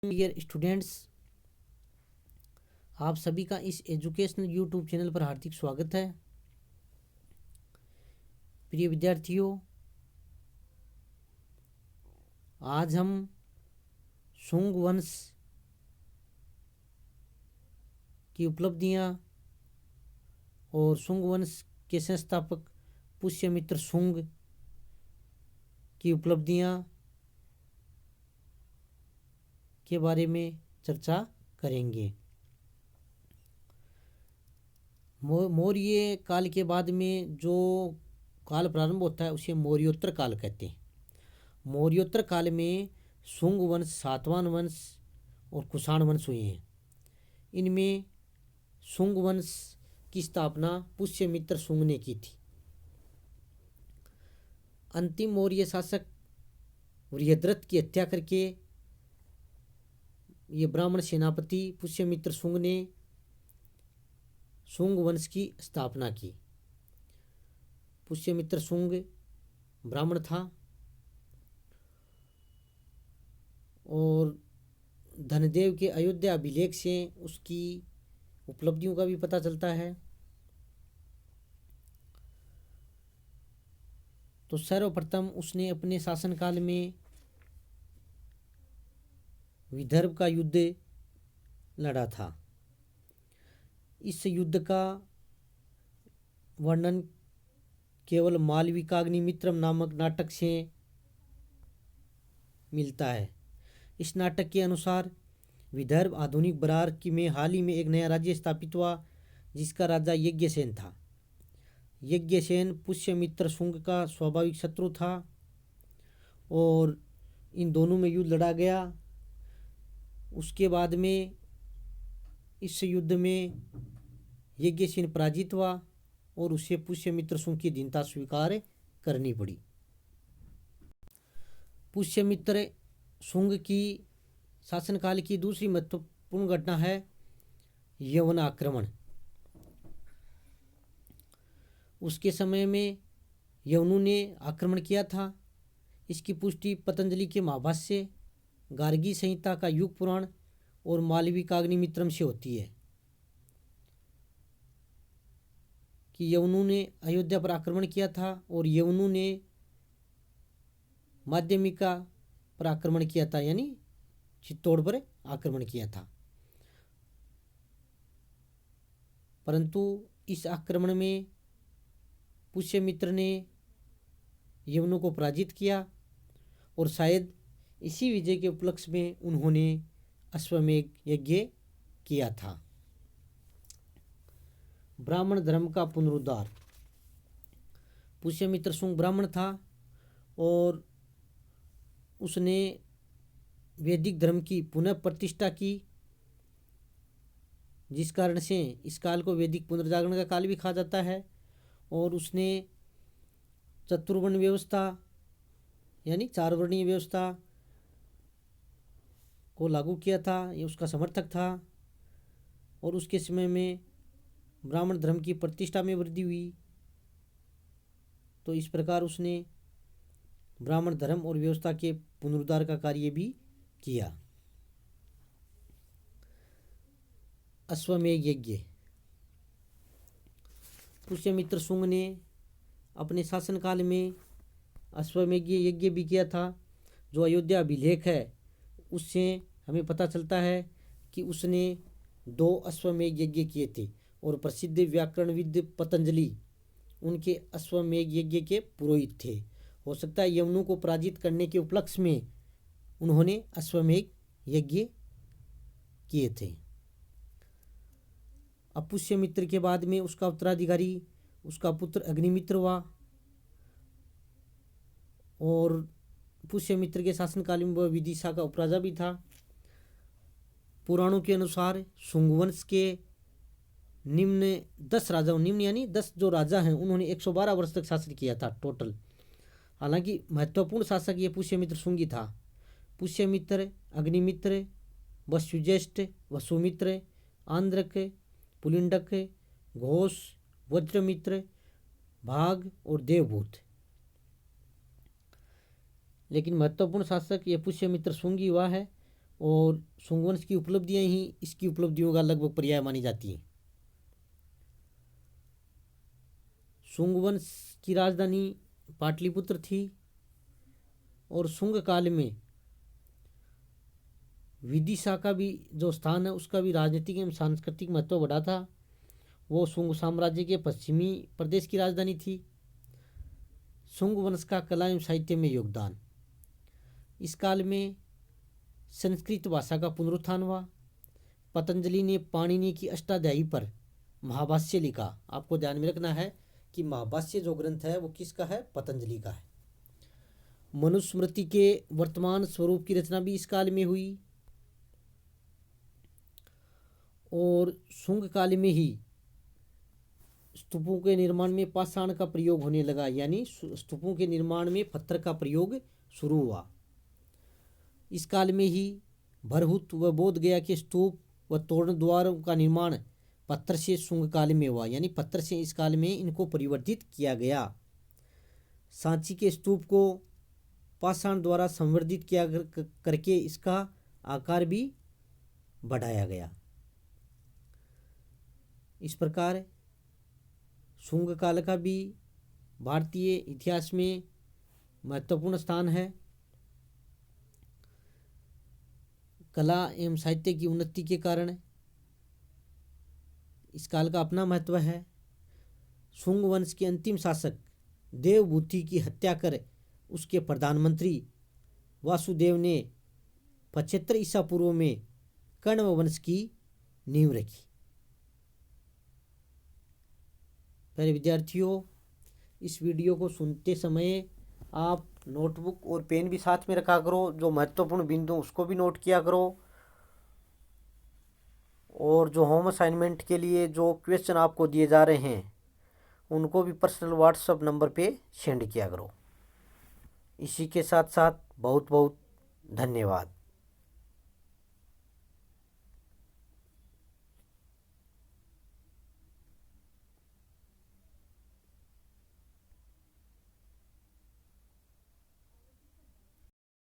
Dear students, आप सभी का इस एजुकेशनल यूट्यूब चैनल पर हार्दिक स्वागत है। प्रिय विद्यार्थियों, आज हम शुंग वंश की उपलब्धियां और शुंग वंश के संस्थापक पुष्यमित्र शुंग की उपलब्धियां के बारे में चर्चा करेंगे। मौर्य काल के बाद में जो काल प्रारंभ होता है उसे मौर्योत्तर काल कहते हैं। मौर्योत्तर काल में शुंग वंश, सातवाहन वंश और कुषाण वंश हुए हैं। इनमें शुंग वंश की स्थापना पुष्यमित्र शुंग ने की थी। अंतिम मौर्य शासक वृहद्रथ की हत्या करके ये ब्राह्मण सेनापति पुष्यमित्र शुंग ने शुंग वंश की स्थापना की। पुष्यमित्र शुंग ब्राह्मण था और धनदेव के अयोध्या अभिलेख से उसकी उपलब्धियों का भी पता चलता है। तो सर्वप्रथम उसने अपने शासनकाल में विदर्भ का युद्ध लड़ा था। इस युद्ध का वर्णन केवल मालविकाग्निमित्रम नामक नाटक से मिलता है। इस नाटक के अनुसार विदर्भ आधुनिक बरार में हाल ही में एक नया राज्य स्थापित हुआ जिसका राजा यज्ञसेन था। यज्ञसेन पुष्यमित्र शुंग का स्वाभाविक शत्रु था और इन दोनों में युद्ध लड़ा गया। उसके बाद में इस युद्ध में यज्ञसेन पराजित हुआ और उसे पुष्यमित्र शुंग की दीनता स्वीकार करनी पड़ी। पुष्यमित्र शुंग की शासनकाल की दूसरी महत्वपूर्ण घटना है यवन आक्रमण। उसके समय में यवनों ने आक्रमण किया था। इसकी पुष्टि पतंजलि के महाभाष्य, गार्गी संहिता का युग पुराण और मालविकाग्निमित्रम से होती है कि यवनों ने अयोध्या पर आक्रमण किया था और यवनों ने माध्यमिका पर आक्रमण किया था, यानी चित्तौड़ पर आक्रमण किया था। परंतु इस आक्रमण में पुष्यमित्र ने यवनों को पराजित किया और शायद इसी विजय के उपलक्ष्य में उन्होंने अश्वमेध यज्ञ किया था। ब्राह्मण धर्म का पुनरुद्धार। पुष्यमित्र शुंग ब्राह्मण था और उसने वैदिक धर्म की पुनः प्रतिष्ठा की, जिस कारण से इस काल को वैदिक पुनर्जागरण का काल भी कहा जाता है। और उसने चतुर्वर्ण व्यवस्था यानी चार वर्णीय व्यवस्था को लागू किया था। ये उसका समर्थक था और उसके समय में ब्राह्मण धर्म की प्रतिष्ठा में वृद्धि हुई। तो इस प्रकार उसने ब्राह्मण धर्म और व्यवस्था के पुनरुद्धार का कार्य भी किया। अश्वमेध यज्ञ। पुष्यमित्र शुंग ने अपने शासनकाल में अश्वमेध यज्ञ भी किया था। जो अयोध्या अभिलेख है उससे हमें पता चलता है कि उसने 2 अश्वमेध यज्ञ किए थे और प्रसिद्ध व्याकरणविद पतंजलि उनके अश्वमेध यज्ञ के पुरोहित थे। हो सकता है यवनों को पराजित करने के उपलक्ष्य में उन्होंने अश्वमेध यज्ञ किए थे। अब पुष्यमित्र के बाद में उसका उत्तराधिकारी उसका पुत्र अग्निमित्र हुआ और पुष्यमित्र के शासनकाल में वह विदिशा का उपराजा भी था। पुराणों के अनुसार शुंग वंश के निम्न 10 राजाओं, निम्न यानी 10 जो राजा हैं, उन्होंने 112 वर्ष तक शासन किया था टोटल। हालांकि महत्वपूर्ण शासक ये पुष्यमित्र शुंग ही था। पुष्यमित्र, अग्निमित्र, वसुज्येष्ठ, वसुमित्र, आंद्रक, पुलिंडक, घोष, वज्रमित्र, भाग और देवभूत। लेकिन महत्वपूर्ण शासक ये पुष्यमित्र शुंग ही हुआ है और शुंग वंश की उपलब्धियां ही इसकी उपलब्धियों का लगभग पर्याय मानी जाती हैं। शुंग वंश की राजधानी पाटलिपुत्र थी और शुंग काल में विदिशा का भी जो स्थान है उसका भी राजनीतिक एवं सांस्कृतिक महत्व बढ़ा था। वो शुंग साम्राज्य के पश्चिमी प्रदेश की राजधानी थी। शुंग वंश का कला एवं साहित्य में योगदान। इस काल में संस्कृत भाषा का पुनरुत्थान हुआ। पतंजलि ने पाणिनि की अष्टाध्यायी पर महाभाष्य लिखा। आपको ध्यान में रखना है कि महाभाष्य जो ग्रंथ है वो किसका है? पतंजलि का है। मनुस्मृति के वर्तमान स्वरूप की रचना भी इस काल में हुई और शुंग काल में ही स्तूपों के निर्माण में पाषाण का प्रयोग होने लगा, यानी स्तूपों के निर्माण में पत्थर का प्रयोग शुरू हुआ। इस काल में ही भरहुत व बोध गया के स्तूप व तोरण द्वारों का निर्माण पत्थर से शुंग काल में हुआ, यानी पत्थर से इस काल में इनको परिवर्तित किया गया। सांची के स्तूप को पाषाण द्वारा संवर्धित किया करके इसका आकार भी बढ़ाया गया। इस प्रकार शुंग काल का भी भारतीय इतिहास में महत्वपूर्ण स्थान है। कला एवं साहित्य की उन्नति के कारण इस काल का अपना महत्व है। शुंग वंश के अंतिम शासक देवभूति की हत्या कर उसके प्रधानमंत्री वासुदेव ने 75 ईसा पूर्व में कण्व वंश की नींव रखी। प्यारे विद्यार्थियों, इस वीडियो को सुनते समय आप नोटबुक और पेन भी साथ में रखा करो। जो महत्वपूर्ण बिंदु उसको भी नोट किया करो और जो होम असाइनमेंट के लिए जो क्वेश्चन आपको दिए जा रहे हैं उनको भी पर्सनल व्हाट्सएप नंबर पे सेंड किया करो। इसी के साथ साथ बहुत बहुत धन्यवाद।